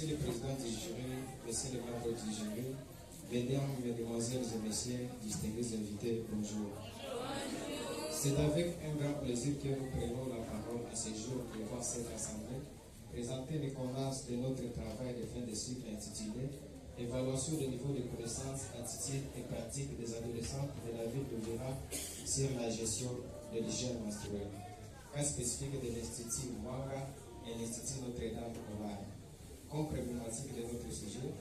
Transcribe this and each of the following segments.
Monsieur le Président du jury, Monsieur le membre du jury, Mesdames, Mesdemoiselles et Messieurs, distingués invités, bonjour. C'est avec un grand plaisir que nous prenons la parole à ce jour devant cette assemblée, présenter les convenances de notre travail de fin de cycle intitulé Évaluation du niveau de connaissances, attitudes et pratiques des adolescents de la ville de Vera sur la gestion de l'hygiène menstruelle. Cas spécifique de l'Institut Mwanga et l'Institut Notre-Dame de Novara. Comme problématique de notre sujet,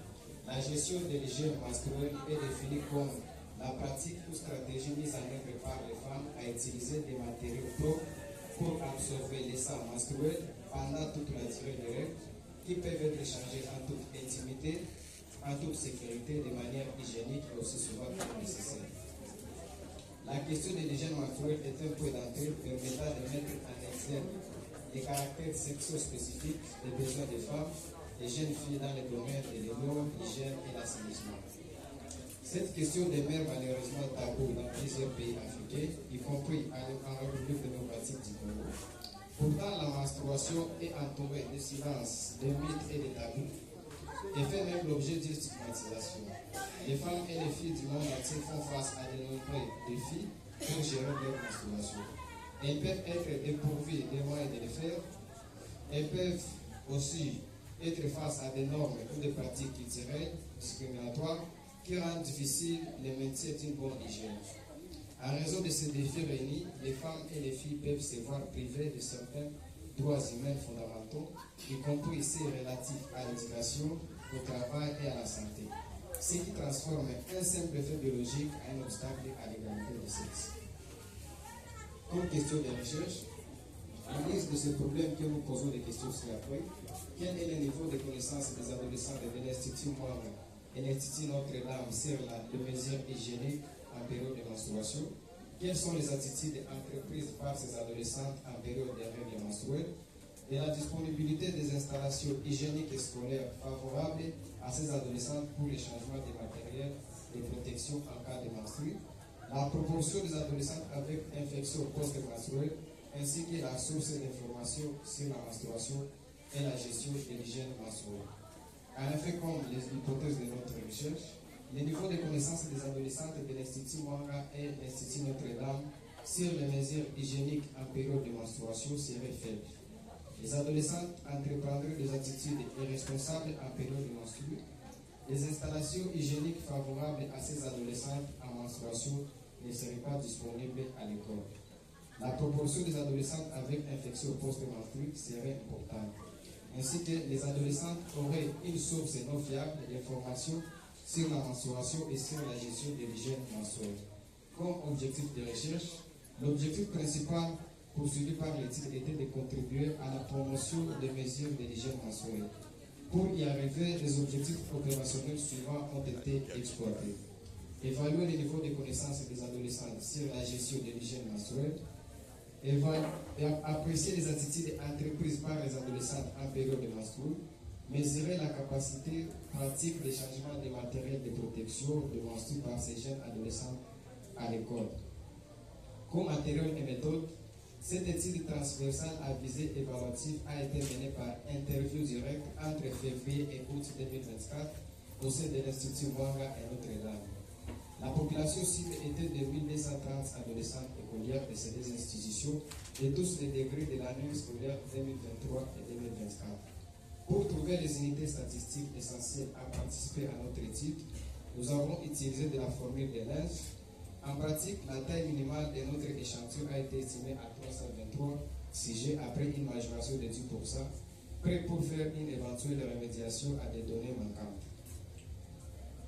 la gestion de l'hygiène menstruelle est définie comme la pratique ou stratégie mise en œuvre par les femmes à utiliser des matériaux propres pour absorber les sang menstruels pendant toute la durée des règles, qui peuvent être échangés en toute intimité, en toute sécurité, de manière hygiénique et aussi souvent que nécessaire. La question de l'hygiène menstruelle est un point d'entrée permettant de mettre en exergue les caractères sexo-spécifiques des besoins des femmes et jeunes filles dans les domaines de l'eau, l'hygiène et l'assainissement. Cette question demeure malheureusement tabou dans plusieurs pays africains, y compris en République démocratique du Congo. Pourtant, la menstruation est entourée de silence, de mythes et de tabous, et fait même l'objet d'une stigmatisation. Les femmes et les filles du monde entier font face à de nombreux défis pour gérer leur menstruation. Elles peuvent être dépourvues des moyens de le faire. Elles peuvent aussi être face à des normes ou des pratiques culturelles discriminatoires qui rendent difficile le maintien d'une bonne hygiène. En raison de ces défis réunis, les femmes et les filles peuvent se voir privées de certains droits humains fondamentaux, y compris ceux relatifs à l'éducation, au travail et à la santé, ce qui transforme un simple fait biologique en un obstacle à l'égalité des sexes. Comme question de recherche, en liste de ces problèmes que nous posons des questions ci-après, quel est le niveau de connaissance des adolescents de l'Institut Mwanga et l'Institut Notre-Dame sur les mesures hygiéniques en période de menstruation? Quelles sont les attitudes entreprises par ces adolescentes en période de règles menstruelles? Et la disponibilité des installations hygiéniques et scolaires favorables à ces adolescentes pour les changements de matériel de protection en cas de menstrues, la proportion des adolescentes avec infection post-menstruelle, ainsi que la source d'information sur la menstruation et la gestion de l'hygiène menstruelle. En effet, comme les hypothèses de notre recherche, le niveau de connaissance des adolescentes de l'Institut Mwanga et l'Institut Notre-Dame sur les mesures hygiéniques en période de menstruation serait faible. Les adolescentes entreprendraient des attitudes irresponsables en période de menstruation. Les installations hygiéniques favorables à ces adolescentes en menstruation ne seraient pas disponibles à l'école. La proportion des adolescentes avec infection post-menstruelle serait importante, ainsi que les adolescentes auraient une source non fiable d'informations sur la menstruation et sur la gestion de l'hygiène menstruelle. Comme objectif de recherche, l'objectif principal poursuivi par l'étude était de contribuer à la promotion des mesures de l'hygiène menstruelle. Pour y arriver, les objectifs opérationnels suivants ont été exploités. Évaluer le niveau de connaissance des adolescents sur la gestion de l'hygiène menstruelle, apprécier les attitudes entreprises par les adolescentes en période de menstruation, mesurer la capacité pratique de changement des matériels de protection de menstrues par ces jeunes adolescents à l'école. Comme matériel et méthode, cette étude transversale à visée évaluative a été menée par interview directe entre février et août 2024 au sein de l'Institut Mwanga et Notre-Dame. La population cible était de 1230 adolescents écolières de ces deux institutions de tous les degrés de l'année scolaire 2023 et 2024. Pour trouver les unités statistiques essentielles à participer à notre étude, nous avons utilisé de la formule de Lenz. En pratique, la taille minimale de notre échantillon a été estimée à 323 sujets après une majoration de 10%, prêt pour faire une éventuelle remédiation à des données manquantes.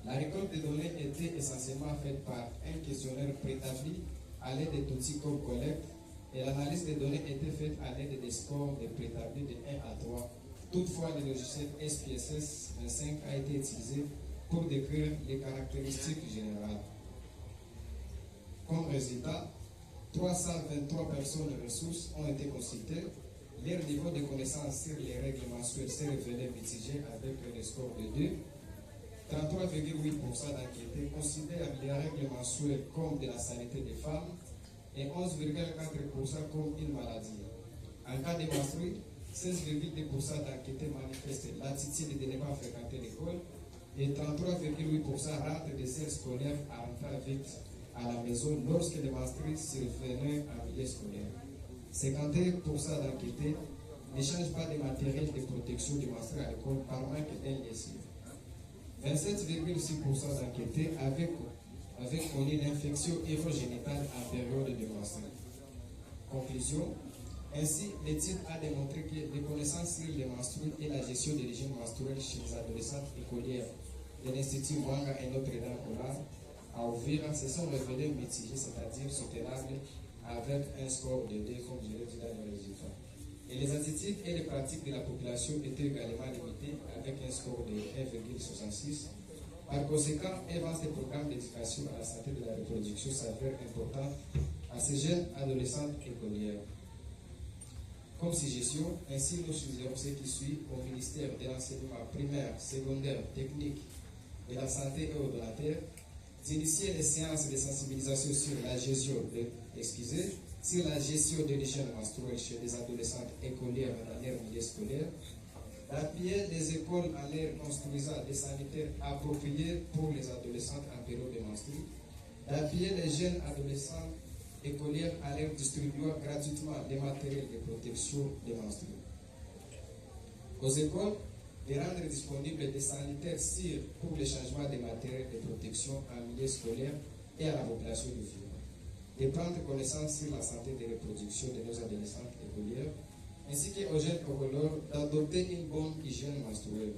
La récolte des données était essentiellement faite par un questionnaire préétabli à l'aide d'outils comme collecte, et l'analyse des données était faite à l'aide des scores de préétablis de 1 à 3. Toutefois, le logiciel SPSS 25 a été utilisé pour décrire les caractéristiques générales. Comme résultat, 323 personnes ressources ont été consultées. Leur niveau de connaissance sur les règles menstruelles s'est révélé mitigé avec un score de 2. 33,8% d'enquêtés considèrent les règles menstruelles comme de la sanité des femmes et 11,4% comme une maladie. En cas de menstrues, 16,2% d'enquêtés manifestent l'attitude de ne pas fréquenter l'école et 33,8% rentrent des séances scolaires à rentrer vite à la maison lorsque les menstrues survenaient en milieu scolaire. 51% d'enquêtés ne changent pas de matériel de protection du menstrues à l'école par manque d'un lessive. 27,6% d'enquêtés avaient connu une infection urogénitale en période de menstrues. Conclusion. Ainsi, l'étude a démontré que les connaissances sur les menstrues et la gestion de l'hygiène menstruelle chez les adolescentes écolières de l'Institut Mwanga et Notre-Dame à Uvira se sont révélées mitigées, c'est-à-dire soutenables, avec un score de 2, comme je l'ai dit dans le résultat. Et les attitudes et les pratiques de la population étaient également limitées, avec un score de 1,66. Par conséquent, un vaste programme d'éducation à la santé de la reproduction s'avère important à ces jeunes adolescentes écolières. Comme suggestion, ainsi nous suggérons ce qui suit au ministère de l'enseignement primaire, secondaire, technique et de la santé et ordonnateur d'initier les séances de sensibilisation sur la gestion de l'hygiène menstruelle chez les adolescentes écolières dans leur milieu scolaire, d'appuyer les écoles en leur construisant des sanitaires appropriés pour les adolescentes en période de menstrues, d'appuyer les jeunes adolescents écolières en leur distribuant gratuitement des matériels de protection des menstrues. Aux écoles, de rendre disponibles des sanitaires sûrs pour le changement des matériels de protection en milieu scolaire et à la population de Uvira. De prendre connaissance sur la santé de reproduction de nos adolescentes écolières, ainsi qu'aux jeunes écolières d'adopter une bonne hygiène menstruelle.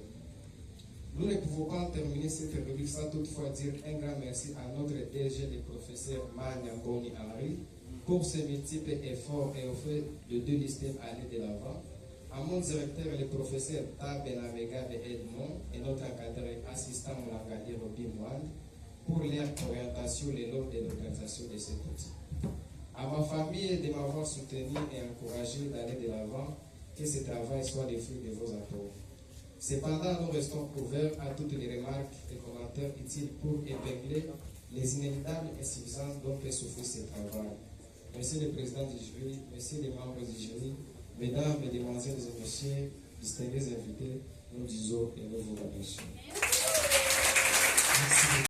Nous ne pouvons pas terminer cette rubrique sans toutefois dire un grand merci à notre DG, le professeur Manyamboni Henri, pour ses multiples efforts et au fait de 2 systèmes aller de l'avant, à mon directeur, le professeur Tabenamega de Edmond et notre encadreur assistant Moulangadi Robin Wand pour leur orientation le long de l'organisation de cet outil. À ma famille de m'avoir soutenu et encouragé d'aller de l'avant, que ce travail soit le fruit de vos apports. Cependant, nous restons ouverts à toutes les remarques et commentaires utiles pour épingler les inévitables insuffisances dont peut souffrir ce travail. Monsieur le Président du jury, Messieurs les membres du jury, Mesdames, Mesdemoiselles et Messieurs, distingués invités, nous disons et nous vous remercions. Merci.